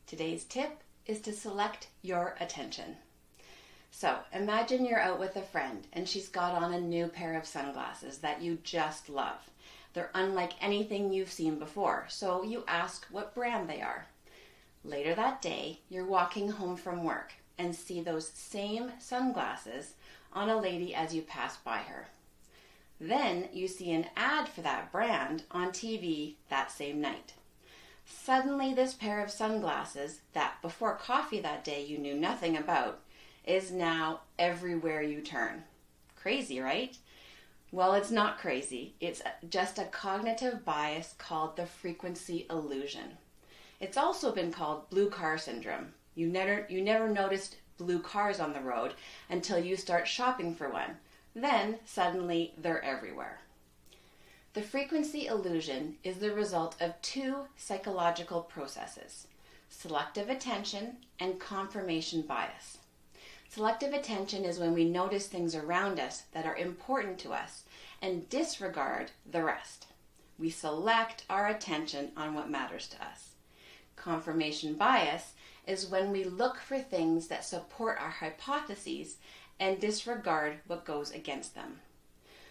Today's tip is to select your attention. So imagine you're out with a friend and she's got on a new pair of sunglasses that you just love. They're unlike anything you've seen before, so you ask what brand they are. Later that day, you're walking home from work and see those same sunglasses on a lady as you pass by her. Then you see an ad for that brand on TV that same night. Suddenly this pair of sunglasses that before coffee that day you knew nothing about is now everywhere you turn. Crazy, right? Well, it's not crazy. It's just a cognitive bias called the frequency illusion. It's also been called blue car syndrome. You never noticed blue cars on the road until you start shopping for one. Then suddenly they're everywhere. The frequency illusion is the result of two psychological processes: selective attention and confirmation bias. Selective attention is when we notice things around us that are important to us and disregard the rest. We select our attention on what matters to us. Confirmation bias is when we look for things that support our hypotheses and disregard what goes against them.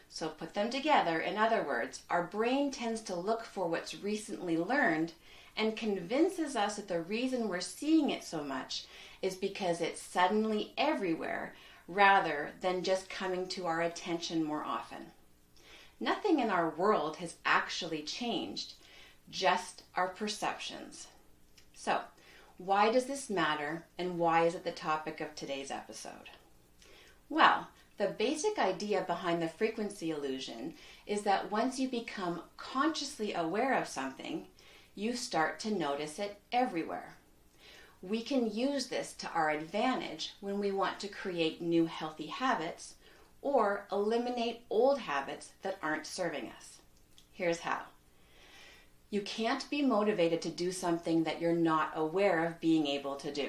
So put them together, in other words, our brain tends to look for what's recently learned and convinces us that the reason we're seeing it so much is because it's suddenly everywhere rather than just coming to our attention more often. Nothing in our world has actually changed, just our perceptions. So, why does this matter and why is it the topic of today's episode? Well, the basic idea behind the frequency illusion is that once you become consciously aware of something, you start to notice it everywhere. We can use this to our advantage when we want to create new healthy habits or eliminate old habits that aren't serving us. Here's how. You can't be motivated to do something that you're not aware of being able to do.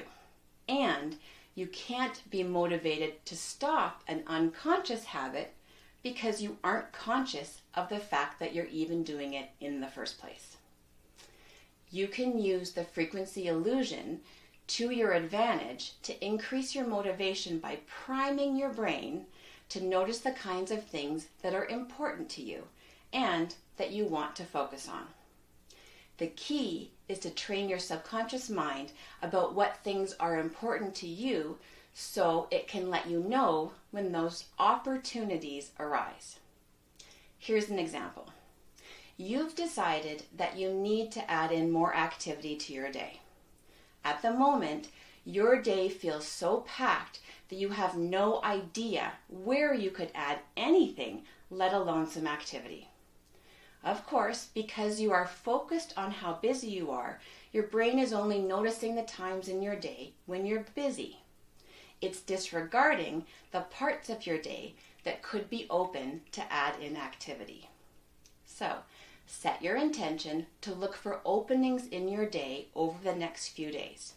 And you can't be motivated to stop an unconscious habit because you aren't conscious of the fact that you're even doing it in the first place. You can use the frequency illusion to your advantage to increase your motivation by priming your brain to notice the kinds of things that are important to you and that you want to focus on. The key is to train your subconscious mind about what things are important to you so it can let you know when those opportunities arise. Here's an example. You've decided that you need to add in more activity to your day. At the moment, your day feels so packed that you have no idea where you could add anything, let alone some activity. Of course, because you are focused on how busy you are, your brain is only noticing the times in your day when you're busy. It's disregarding the parts of your day that could be open to add in activity. So, set your intention to look for openings in your day over the next few days.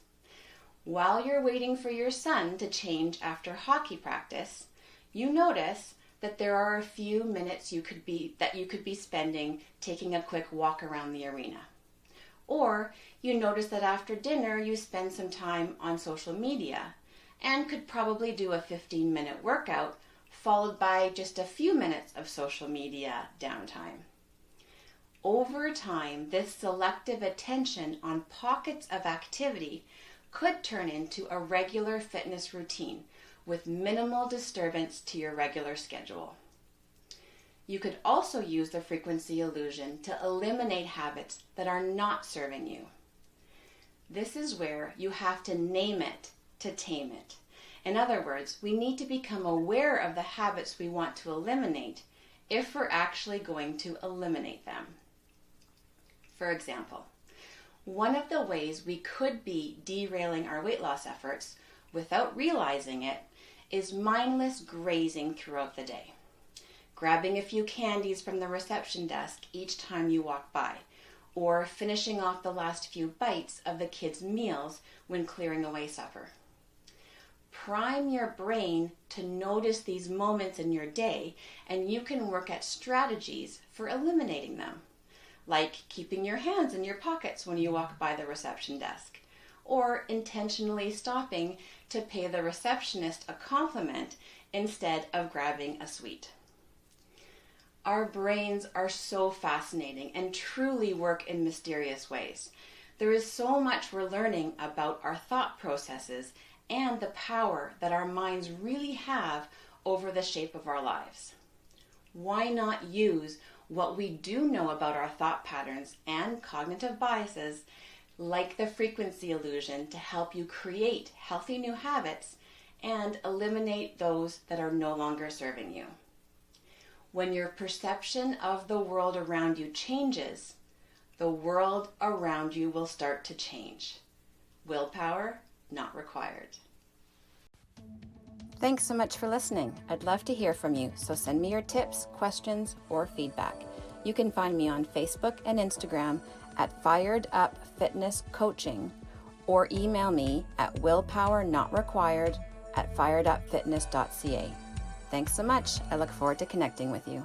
While you're waiting for your son to change after hockey practice, you notice that there are a few minutes you could be spending taking a quick walk around the arena. Or you notice that after dinner you spend some time on social media and could probably do a 15-minute workout followed by just a few minutes of social media downtime. Over time, this selective attention on pockets of activity could turn into a regular fitness routine with minimal disturbance to your regular schedule. You could also use the frequency illusion to eliminate habits that are not serving you. This is where you have to name it to tame it. In other words, we need to become aware of the habits we want to eliminate if we're actually going to eliminate them. For example, one of the ways we could be derailing our weight loss efforts without realizing it is mindless grazing throughout the day. Grabbing a few candies from the reception desk each time you walk by, or finishing off the last few bites of the kids' meals when clearing away supper. Prime your brain to notice these moments in your day, and you can work at strategies for eliminating them, like keeping your hands in your pockets when you walk by the reception desk, or intentionally stopping to pay the receptionist a compliment instead of grabbing a sweet. Our brains are so fascinating and truly work in mysterious ways. There is so much we're learning about our thought processes and the power that our minds really have over the shape of our lives. Why not use what we do know about our thought patterns and cognitive biases, like the frequency illusion, to help you create healthy new habits and eliminate those that are no longer serving you? When your perception of the world around you changes, the world around you will start to change. Willpower not required. Thanks so much for listening. I'd love to hear from you, so send me your tips, questions, or feedback. You can find me on Facebook and Instagram at Fired Up Fitness Coaching, or email me at willpowernotrequired@firedupfitness.ca. Thanks so much. I look forward to connecting with you.